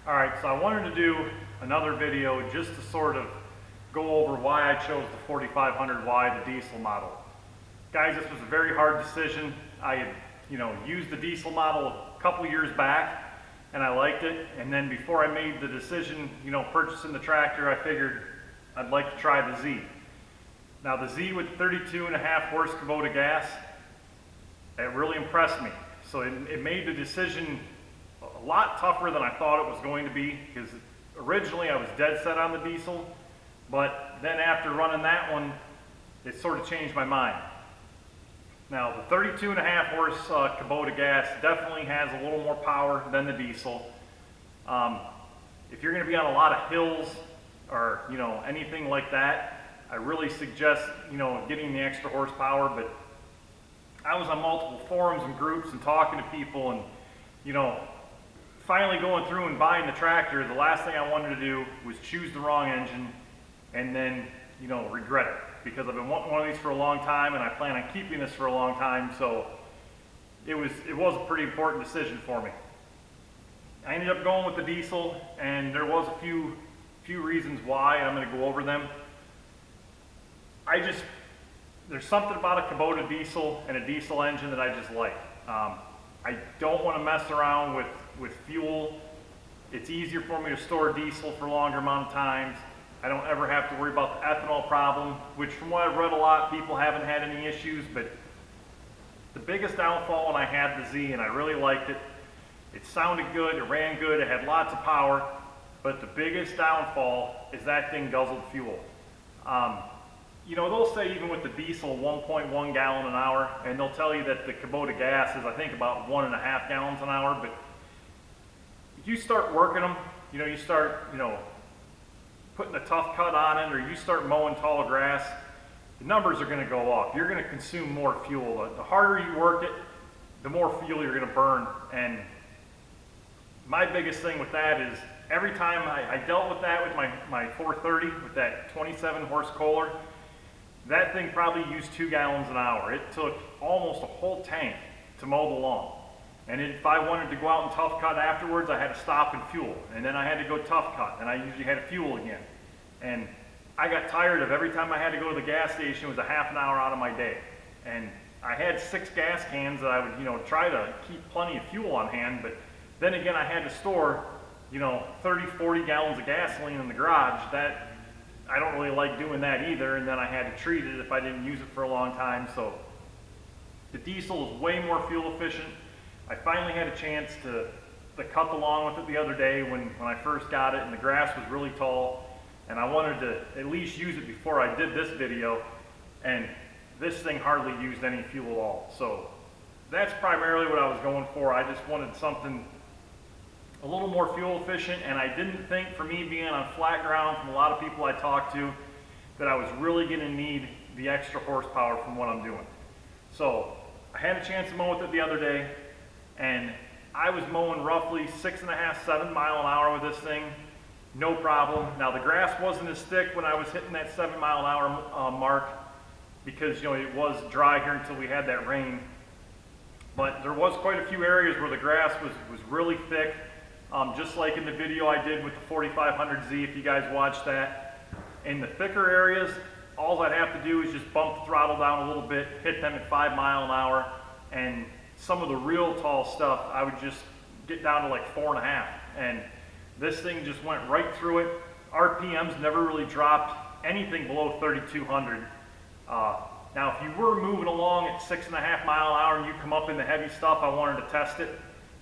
Alright, so I wanted to do another video just to sort of go over why I chose the 4500Y, the diesel model. Guys, this was a very hard decision. I had, used the diesel model a couple years back and I liked it. And then before I made the decision, purchasing the tractor, I figured I'd like to try the Z. Now the Z with 32.5 horse Kubota gas, it really impressed me. So it made the decision a lot tougher than I thought it was going to be, because originally I was dead set on the diesel, but then after running that one, it sort of changed my mind. Now the 32.5 horse Kubota gas definitely has a little more power than the diesel. If you're going to be on a lot of hills or anything like that, I really suggest getting the extra horsepower. But I was on multiple forums and groups and talking to people, and finally going through and buying the tractor, the last thing I wanted to do was choose the wrong engine and then regret it, because I've been wanting one of these for a long time and I plan on keeping this for a long time. So it was a pretty important decision for me. I ended up going with the diesel, and there was a few reasons why, and I'm going to go over them. There's something about a Kubota diesel and a diesel engine that I just like. I don't want to mess around with fuel. It's easier for me to store diesel for a longer amount of times. I don't ever have to worry about the ethanol problem, which from what I've read a lot, people haven't had any issues. But the biggest downfall when I had the Z, and I really liked it, it sounded good, it ran good, it had lots of power, but the biggest downfall is that thing guzzled fuel. They'll say even with the diesel 1.1 gallon an hour, and they'll tell you that the Kubota gas is, I think, about 1.5 gallons an hour. But if you start working them, you start, putting a tough cut on it, or you start mowing tall grass, the numbers are going to go up. You're going to consume more fuel. The harder you work it, the more fuel you're going to burn. And my biggest thing with that is, every time I dealt with that with my 430, with that 27 horse Kohler, that thing probably used 2 gallons an hour. It took almost a whole tank to mow the lawn. And if I wanted to go out and tough cut afterwards, I had to stop and fuel. And then I had to go tough cut, and I usually had to fuel again. And I got tired of every time I had to go to the gas station, it was a half an hour out of my day. And I had 6 gas cans that I would, try to keep plenty of fuel on hand, but then again, I had to store, 30, 40 gallons of gasoline in the garage. That, I don't really like doing that either, and then I had to treat it if I didn't use it for a long time. So the diesel is way more fuel efficient. I finally had a chance to cut the lawn with it the other day when I first got it, and the grass was really tall, and I wanted to at least use it before I did this video, and this thing hardly used any fuel at all. So that's primarily what I was going for. I just wanted something a little more fuel efficient, and I didn't think, for me being on flat ground, from a lot of people I talked to, that I was really going to need the extra horsepower from what I'm doing. So I had a chance to mow with it the other day, and I was mowing roughly 6.5, 7 mile an hour with this thing, no problem. Now the grass wasn't as thick when I was hitting that 7 mile an hour mark, because it was dry here until we had that rain. But there was quite a few areas where the grass was really thick. Just like in the video I did with the 4500Z, if you guys watched that. In the thicker areas, all I'd have to do is just bump the throttle down a little bit, hit them at 5 mile an hour, and some of the real tall stuff, I would just get down to like 4.5. And this thing just went right through it. RPMs never really dropped anything below 3,200. Now, if you were moving along at 6.5 mile an hour and you come up in the heavy stuff, I wanted to test it.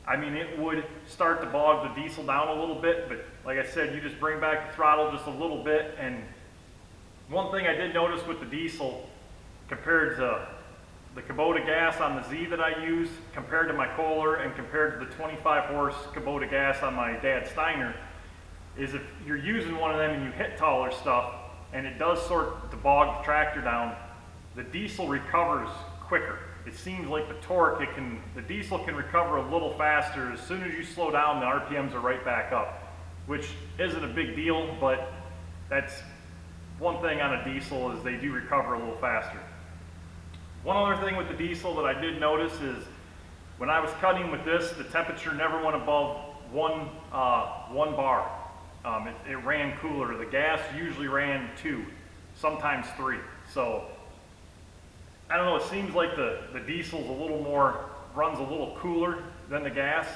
I mean, it would start to bog the diesel down a little bit, but like I said, you just bring back the throttle just a little bit. And one thing I did notice with the diesel, compared to the Kubota gas on the Z that I use, compared to my Kohler, and compared to the 25 horse Kubota gas on my dad Steiner, is if you're using one of them and you hit taller stuff, and it does sort to bog the tractor down, the diesel recovers quicker. It seems like the torque, the diesel can recover a little faster. As soon as you slow down, the RPMs are right back up, which isn't a big deal, but that's one thing on a diesel, is they do recover a little faster. One other thing with the diesel that I did notice is when I was cutting with this, the temperature never went above one bar. It ran cooler. The gas usually ran 2, sometimes 3. So I don't know, it seems like the diesel's a little more, runs a little cooler than the gas.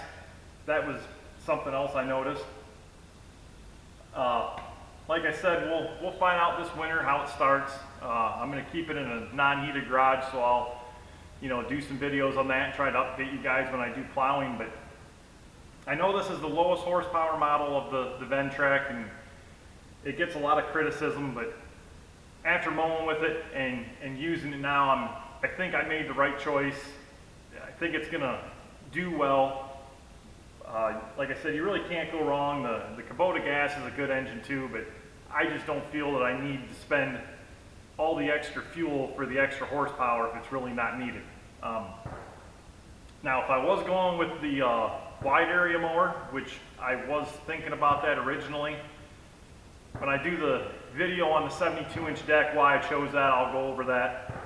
That was something else I noticed. Like I said, we'll find out this winter how it starts. I'm gonna keep it in a non-heated garage, so I'll, do some videos on that and try to update you guys when I do plowing. But I know this is the lowest horsepower model of the Ventrac, and it gets a lot of criticism, but after mowing with it and using it now, I think I made the right choice. I think it's gonna do well. Like I said, you really can't go wrong. The Kubota gas is a good engine too, but I just don't feel that I need to spend all the extra fuel for the extra horsepower if it's really not needed. Now, if I was going with the wide area mower, which I was thinking about that originally, when I do the video on the 72-inch deck, why I chose that, I'll go over that.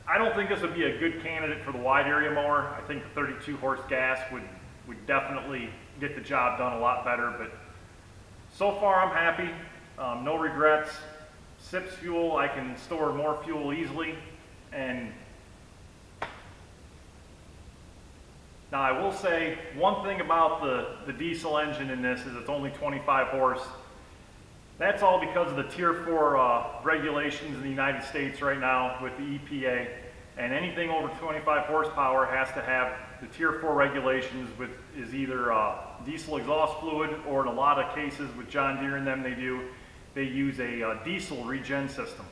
I don't think this would be a good candidate for the wide area mower. I think the 32 horse gas would definitely get the job done a lot better, but so far I'm happy. No regrets. Sips fuel, I can store more fuel easily. And now I will say one thing about the diesel engine in this is it's only 25 horse. That's all because of the Tier 4 regulations in the United States right now with the EPA. And anything over 25 horsepower has to have the Tier 4 regulations, which is either diesel exhaust fluid, or in a lot of cases with John Deere and them, they use a diesel regen system.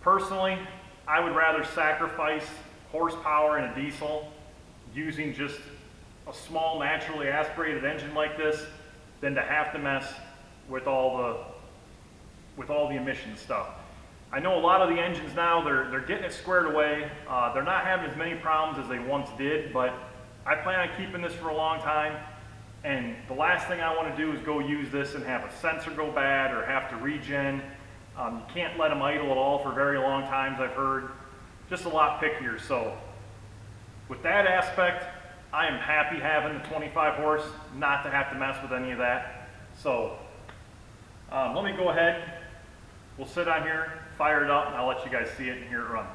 Personally, I would rather sacrifice horsepower in a diesel using just a small naturally aspirated engine like this than to have to mess with all the emission stuff. I know a lot of the engines now, they're getting it squared away. They're not having as many problems as they once did, but I plan on keeping this for a long time. And the last thing I want to do is go use this and have a sensor go bad or have to regen. You can't let them idle at all for very long times, I've heard. Just a lot pickier. So with that aspect, I am happy having the 25 horse, not to have to mess with any of that. So let me go ahead. We'll sit on here, fire it up, and I'll let you guys see it and hear it run.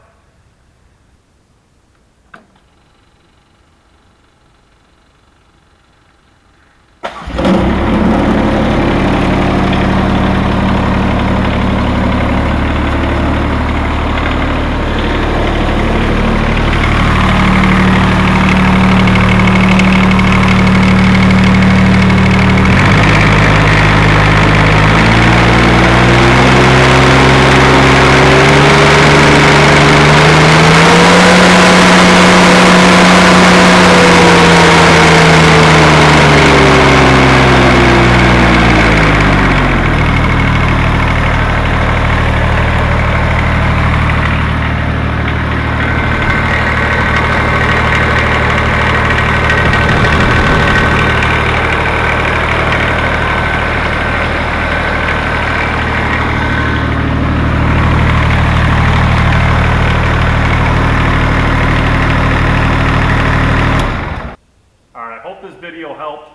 Video helped.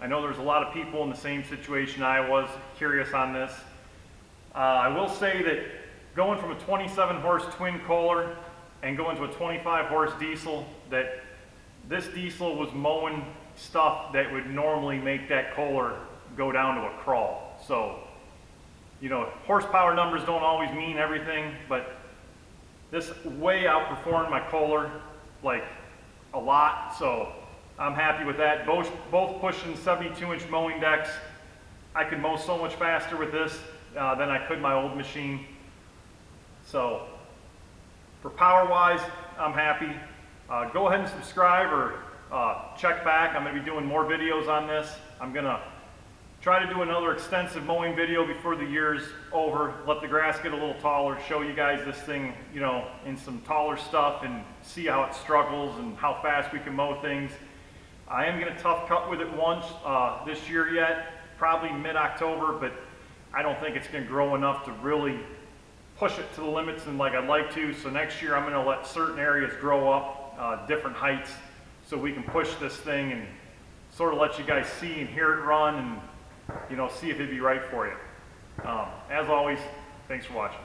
I know there's a lot of people in the same situation I was, curious on this. I will say that going from a 27 horse twin Kohler and going to a 25 horse diesel, that this diesel was mowing stuff that would normally make that Kohler go down to a crawl. So, horsepower numbers don't always mean everything, but this way outperformed my Kohler like a lot. So I'm happy with that. Both pushing 72-inch mowing decks. I could mow so much faster with this than I could my old machine. So for power-wise, I'm happy. Go ahead and subscribe or check back. I'm going to be doing more videos on this. I'm going to try to do another extensive mowing video before the year's over. Let the grass get a little taller. Show you guys this thing, in some taller stuff and see how it struggles and how fast we can mow things. I am going to tough cut with it once this year yet, probably mid-October, but I don't think it's going to grow enough to really push it to the limits and like I'd like to. So next year I'm going to let certain areas grow up different heights so we can push this thing and sort of let you guys see and hear it run and, you know, see if it'd be right for you. As always, thanks for watching.